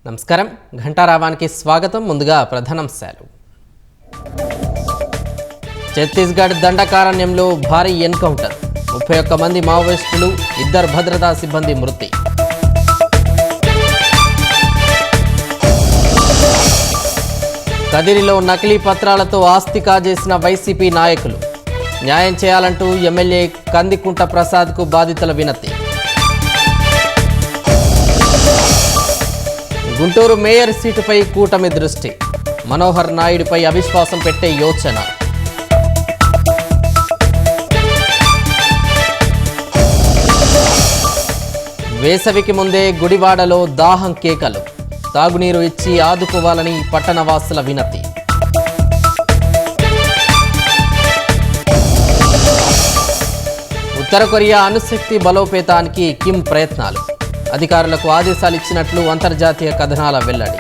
నమస్కారం ఘంటారావానికి స్వాగతం. ముందుగా ప్రధానాంశాలు. ఛత్తీస్గఢ్ దండకారణ్యంలో భారీ ఎన్కౌంటర్, 31 మంది మావోయిస్టులు, 2 భద్రతా సిబ్బంది మృతి. కదిరిలో నకిలీ పత్రాలతో ఆస్తి కాజేసిన వైసీపీ నాయకులు, న్యాయం చేయాలంటూ ఎమ్మెల్యే కందికుంట ప్రసాద్కు బాధితుల వినతి. గుంటూరు మేయర్ సీటుపై కూటమి దృష్టి, మనోహర్ నాయుడుపై అవిశ్వాసం పెట్టే యోచన. వేసవికి ముందే గుడివాడలో దాహం కేకలు, తాగునీరు ఇచ్చి ఆదుకోవాలని పట్టణవాసుల వినతి. ఉత్తర కొరియా అణుశక్తి బలోపేతానికి కిమ్ ప్రయత్నాలు, అధికారులకు ఆదేశాలిచ్చినట్లు అంతర్జాతీయ కథనాల వెల్లడి.